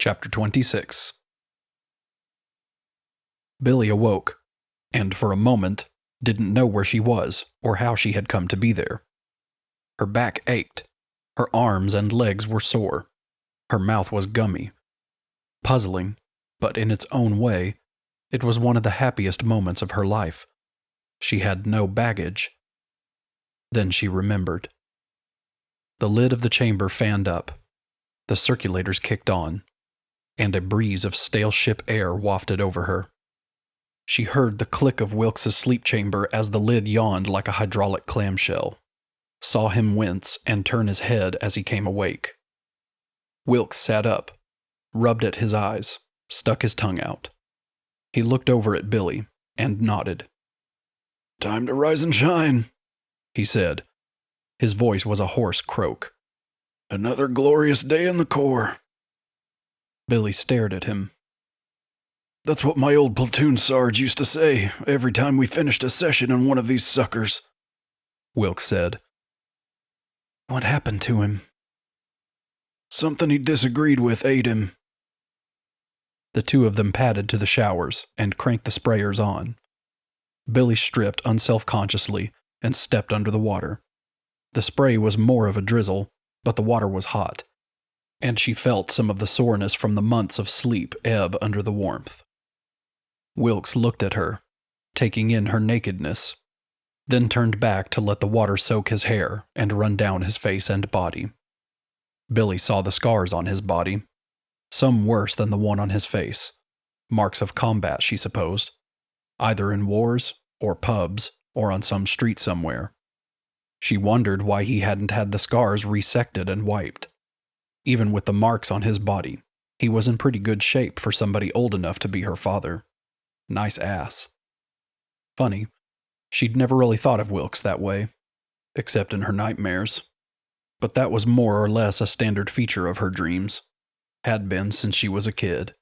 Chapter 26. Billie awoke, and for a moment didn't know where she was or how she had come to be there. Her back ached, her arms and legs were sore, her mouth was gummy. Puzzling, but in its own way, it was one of the happiest moments of her life. She had no baggage. Then she remembered. The lid of the chamber fanned up, the circulators kicked on, and a breeze of stale ship air wafted over her. She heard the click of Wilks's sleep chamber as the lid yawned like a hydraulic clamshell, saw him wince and turn his head as he came awake. Wilks sat up, rubbed at his eyes, stuck his tongue out. He looked over at Billie and nodded. "Time to rise and shine," he said. His voice was a hoarse croak. "Another glorious day in the Corps." Billie stared at him. "That's what my old platoon sarge used to say every time we finished a session in one of these suckers," Wilks said. "What happened to him?" "Something he disagreed with ate him." The two of them padded to the showers and cranked the sprayers on. Billie stripped unselfconsciously and stepped under the water. The spray was more of a drizzle, but the water was hot, and she felt some of the soreness from the months of sleep ebb under the warmth. Wilks looked at her, taking in her nakedness, then turned back to let the water soak his hair and run down his face and body. Billie saw the scars on his body, some worse than the one on his face, marks of combat, she supposed, either in wars or pubs or on some street somewhere. She wondered why he hadn't had the scars resected and wiped. Even with the marks on his body, he was in pretty good shape for somebody old enough to be her father. Nice ass. Funny, she'd never really thought of Wilks that way, except in her nightmares. But that was more or less a standard feature of her dreams. Had been since she was a kid.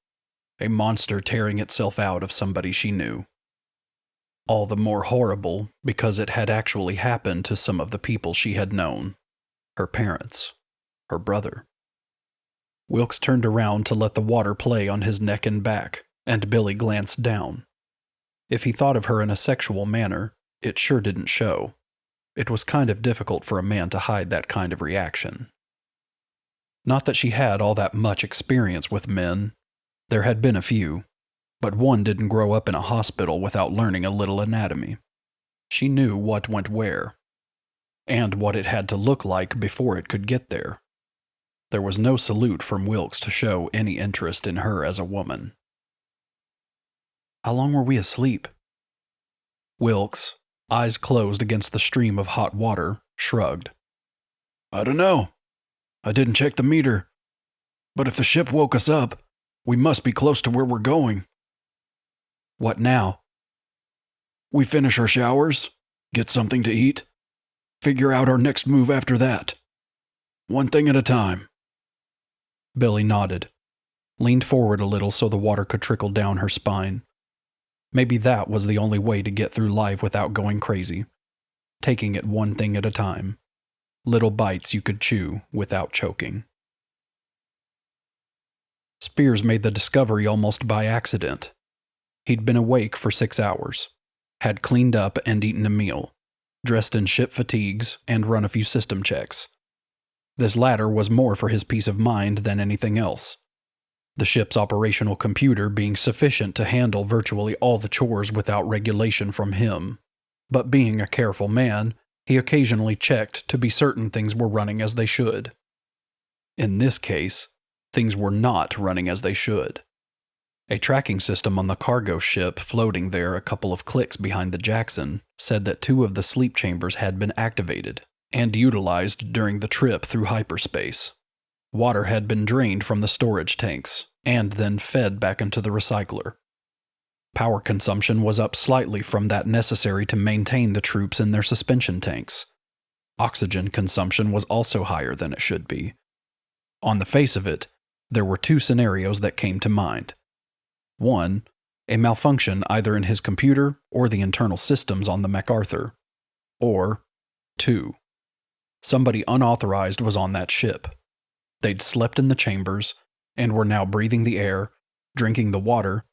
A monster tearing itself out of somebody she knew. All the more horrible because it had actually happened to some of the people she had known. Her parents. Her brother. Wilks turned around to let the water play on his neck and back, and Billie glanced down. If he thought of her in a sexual manner, it sure didn't show. It was kind of difficult for a man to hide that kind of reaction. Not that she had all that much experience with men. There had been a few, but one didn't grow up in a hospital without learning a little anatomy. She knew what went where, and what it had to look like before it could get there. There was no salute from Wilks to show any interest in her as a woman. "How long were we asleep?" Wilks, eyes closed against the stream of hot water, shrugged. "I don't know. I didn't check the meter. But if the ship woke us up, we must be close to where we're going." "What now?" "We finish our showers, get something to eat, figure out our next move after that. One thing at a time." Billie nodded, leaned forward a little so the water could trickle down her spine. Maybe that was the only way to get through life without going crazy. Taking it one thing at a time. Little bites you could chew without choking. Spears made the discovery almost by accident. He'd been awake for 6 hours, had cleaned up and eaten a meal, dressed in ship fatigues, and run a few system checks. This latter was more for his peace of mind than anything else. The ship's operational computer being sufficient to handle virtually all the chores without regulation from him. But being a careful man, he occasionally checked to be certain things were running as they should. In this case, things were not running as they should. A tracking system on the cargo ship floating there a couple of clicks behind the Jackson said that 2 of the sleep chambers had been activated and utilized during the trip through hyperspace. Water had been drained from the storage tanks and then fed back into the recycler. Power consumption was up slightly from that necessary to maintain the troops in their suspension tanks. Oxygen consumption was also higher than it should be. On the face of it, there were 2 scenarios that came to mind. 1, a malfunction either in his computer or the internal systems on the MacArthur. Or 2, somebody unauthorized was on that ship. They'd slept in the chambers, and were now breathing the air, drinking the water,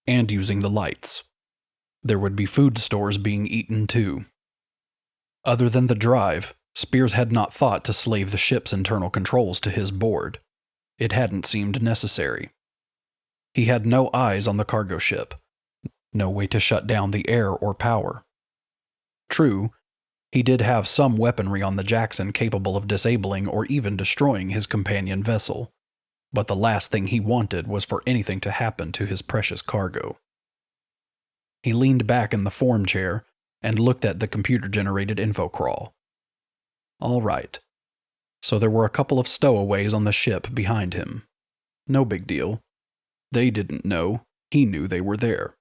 and using the lights. There would be food stores being eaten too. Other than the drive, Spears had not thought to slave the ship's internal controls to his board. It hadn't seemed necessary. He had no eyes on the cargo ship, no way to shut down the air or power. True, he did have some weaponry on the Jackson capable of disabling or even destroying his companion vessel, but the last thing he wanted was for anything to happen to his precious cargo. He leaned back in the form chair and looked at the computer-generated info crawl. All right. So there were a couple of stowaways on the ship behind him. No big deal. They didn't know. He knew they were there.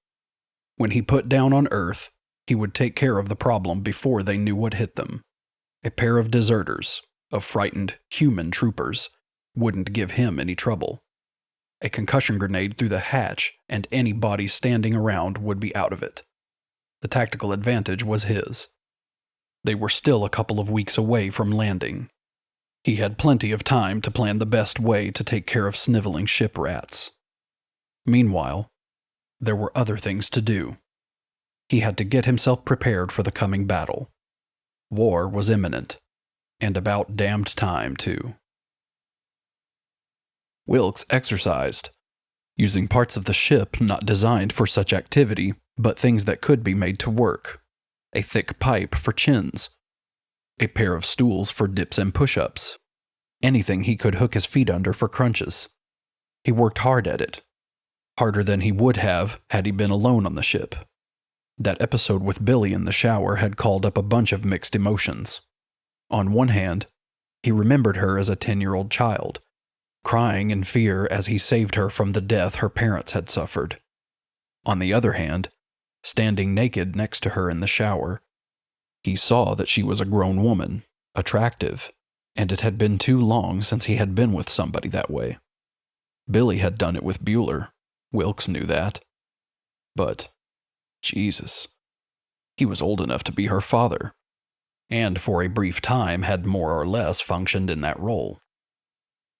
When he put down on Earth, he would take care of the problem before they knew what hit them. A pair of deserters, of frightened human troopers, wouldn't give him any trouble. A concussion grenade through the hatch, and any body standing around would be out of it. The tactical advantage was his. They were still a couple of weeks away from landing. He had plenty of time to plan the best way to take care of sniveling ship rats. Meanwhile, there were other things to do. He had to get himself prepared for the coming battle. War was imminent, and about damned time, too. Wilks exercised, using parts of the ship not designed for such activity, but things that could be made to work. A thick pipe for chins. A pair of stools for dips and push-ups. Anything he could hook his feet under for crunches. He worked hard at it. Harder than he would have had he been alone on the ship. That episode with Billie in the shower had called up a bunch of mixed emotions. On one hand, he remembered her as a 10-year-old child, crying in fear as he saved her from the death her parents had suffered. On the other hand, standing naked next to her in the shower, he saw that she was a grown woman, attractive, and it had been too long since he had been with somebody that way. Billie had done it with Bueller. Wilks knew that. But, Jesus, he was old enough to be her father, and for a brief time had more or less functioned in that role.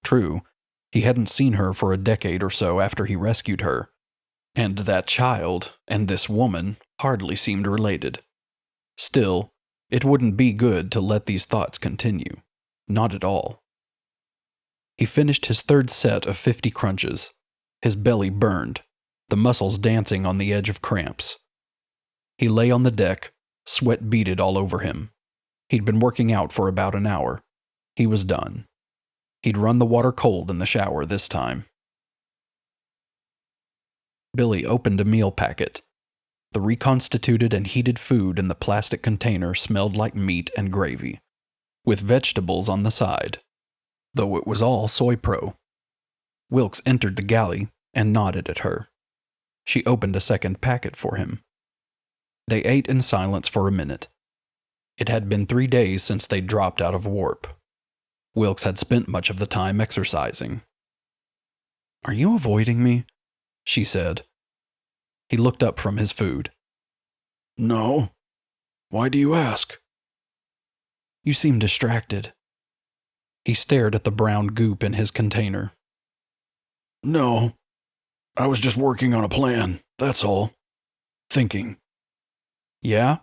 True, he hadn't seen her for a decade or so after he rescued her, and that child and this woman hardly seemed related. Still, it wouldn't be good to let these thoughts continue. Not at all. He finished his third set of 50 crunches. His belly burned, the muscles dancing on the edge of cramps. He lay on the deck, sweat beaded all over him. He'd been working out for about an hour. He was done. He'd run the water cold in the shower this time. Billie opened a meal packet. The reconstituted and heated food in the plastic container smelled like meat and gravy, with vegetables on the side, though it was all soy pro. Wilks entered the galley and nodded at her. She opened a second packet for him. They ate in silence for a minute. It had been 3 days since they'd dropped out of warp. Wilks had spent much of the time exercising. "Are you avoiding me?" she said. He looked up from his food. "No. Why do you ask?" "You seem distracted." He stared at the brown goop in his container. "No. I was just working on a plan, that's all. Thinking." "Yeah?"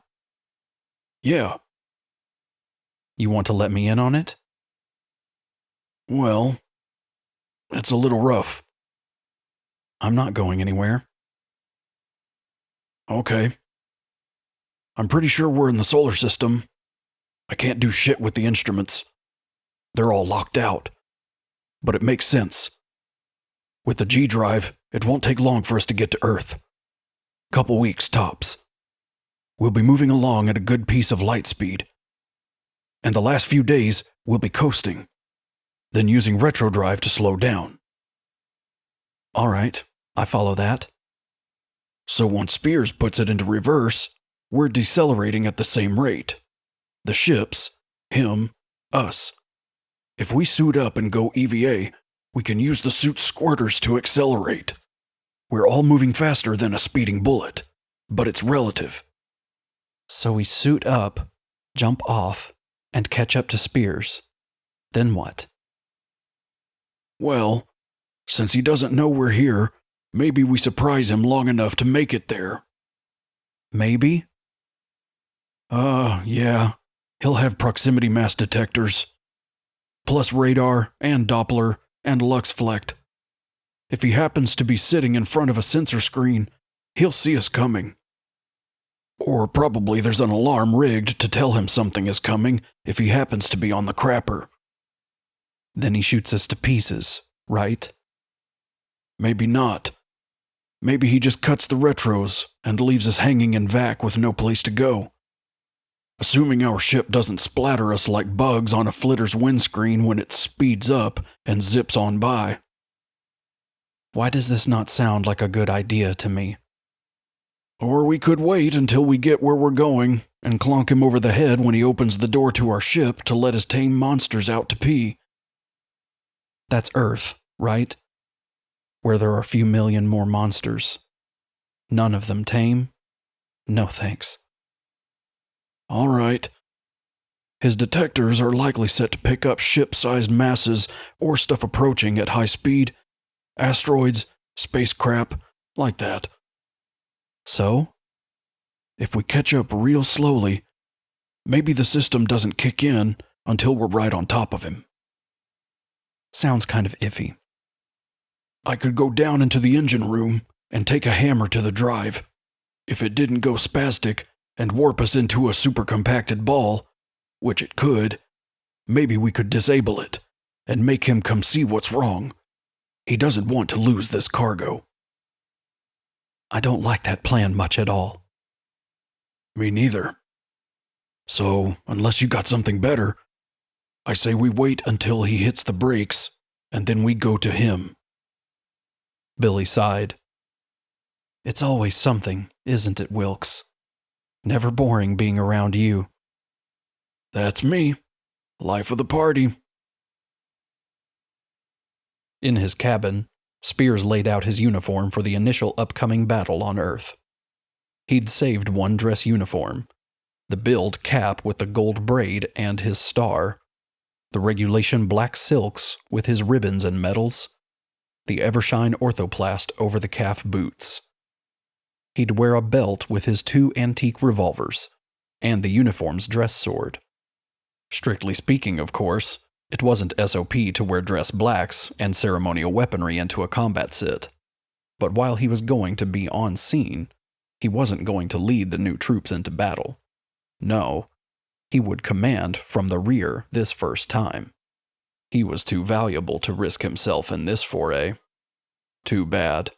"Yeah." "You want to let me in on it?" "Well, it's a little rough." "I'm not going anywhere." "Okay. I'm pretty sure we're in the solar system. I can't do shit with the instruments. They're all locked out. But it makes sense. With the G drive, it won't take long for us to get to Earth. Couple weeks tops. We'll be moving along at a good piece of light speed. And the last few days, we'll be coasting, then using retrodrive to slow down." "All right, I follow that." "So once Spears puts it into reverse, we're decelerating at the same rate. The ships, him, us. If we suit up and go EVA, we can use the suit's squirters to accelerate. We're all moving faster than a speeding bullet, but it's relative." "So we suit up, jump off, and catch up to Spears. Then what?" "Well, Since he doesn't know we're here, maybe we surprise him long enough to make it there. Maybe? Yeah. He'll have proximity mass detectors. Plus radar, and Doppler, and Luxflect. If he happens to be sitting in front of a sensor screen, he'll see us coming. Or probably there's an alarm rigged to tell him something is coming if he happens to be on the crapper. Then he shoots us to pieces, right? Maybe not. Maybe he just cuts the retros and leaves us hanging in vac with no place to go. Assuming our ship doesn't splatter us like bugs on a flitter's windscreen when it speeds up and zips on by. Why does this not sound like a good idea to me? Or we could wait until we get where we're going and clonk him over the head when he opens the door to our ship to let us tame monsters out to pee. That's Earth, right? Where there are a few million more monsters. None of them tame? No thanks. All right. His detectors are likely set to pick up ship-sized masses or stuff approaching at high speed. Asteroids, space crap, like that. So? If we catch up real slowly, maybe the system doesn't kick in until we're right on top of him. Sounds kind of iffy. I could go down into the engine room and take a hammer to the drive. If it didn't go spastic and warp us into a supercompacted ball, which it could, maybe we could disable it and make him come see what's wrong. He doesn't want to lose this cargo. I don't like that plan much at all. Me neither. So, unless you got something better, I say we wait until he hits the brakes, and then we go to him. Billie sighed. It's always something, isn't it, Wilks? Never boring being around you. That's me. Life of the party. In his cabin, Spears laid out his uniform for the initial upcoming battle on Earth. He'd saved one dress uniform, the build cap with the gold braid and his star, the regulation black silks with his ribbons and medals, the Evershine orthoplast over the calf boots. He'd wear a belt with his 2 antique revolvers, and the uniform's dress sword. Strictly speaking, of course, it wasn't SOP to wear dress blacks and ceremonial weaponry into a combat sit. But while he was going to be on scene, he wasn't going to lead the new troops into battle. No, he would command from the rear this first time. He was too valuable to risk himself in this foray. Too bad.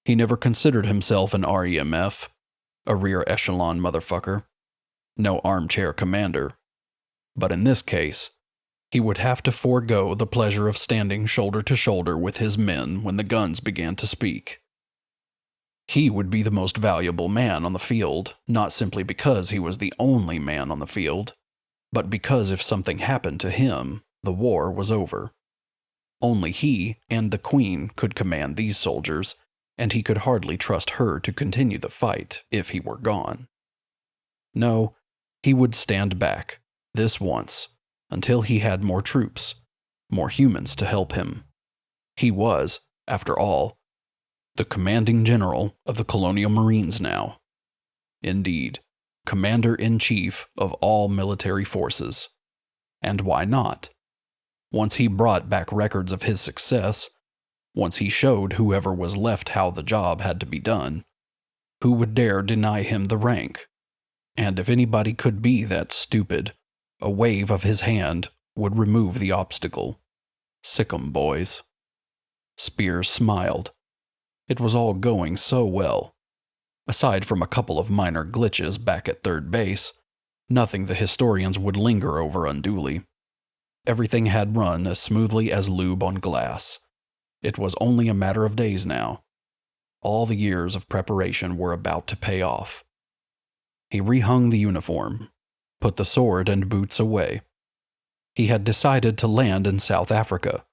He never considered himself an REMF, a rear echelon motherfucker. No armchair commander. But in this case, he would have to forego the pleasure of standing shoulder to shoulder with his men when the guns began to speak. He would be the most valuable man on the field, not simply because he was the only man on the field, but because if something happened to him, the war was over. Only he and the Queen could command these soldiers, and he could hardly trust her to continue the fight if he were gone. No, he would stand back, this once, until he had more troops, more humans to help him. He was, after all, the commanding general of the Colonial Marines now. Indeed, commander-in-chief of all military forces. And why not? Once he brought back records of his success, once he showed whoever was left how the job had to be done, who would dare deny him the rank? And if anybody could be that stupid, a wave of his hand would remove the obstacle. Sick 'em, boys. Spears smiled. It was all going so well. Aside from a couple of minor glitches back at third base, nothing the historians would linger over unduly. Everything had run as smoothly as lube on glass. It was only a matter of days now. All the years of preparation were about to pay off. He rehung the uniform, put the sword and boots away. He had decided to land in South Africa,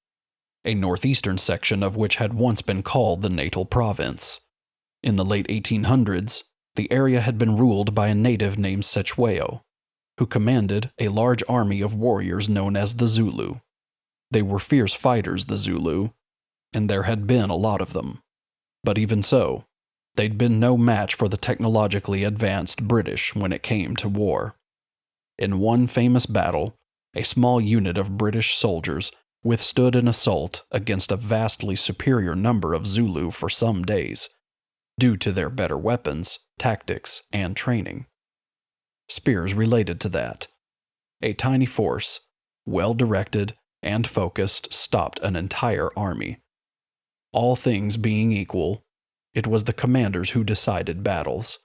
a northeastern section of which had once been called the Natal Province. In the late 1800s, the area had been ruled by a native named Cetewayo, who commanded a large army of warriors known as the Zulu. They were fierce fighters, the Zulu, and there had been a lot of them. But even so, they'd been no match for the technologically advanced British when it came to war. In one famous battle, a small unit of British soldiers withstood an assault against a vastly superior number of Zulu for some days, due to their better weapons, tactics, and training. Spears related to that. A tiny force, well directed and focused, stopped an entire army. All things being equal, it was the commanders who decided battles.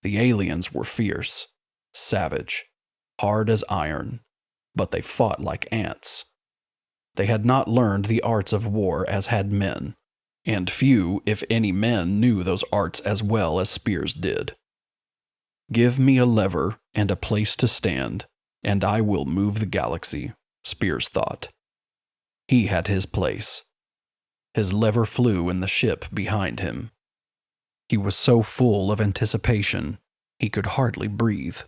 The aliens were fierce, savage, hard as iron, but they fought like ants. They had not learned the arts of war as had men, and few, if any men, knew those arts as well as Spears did. Give me a lever and a place to stand, and I will move the galaxy, Spears thought. He had his place. His lever flew in the ship behind him. He was so full of anticipation, he could hardly breathe.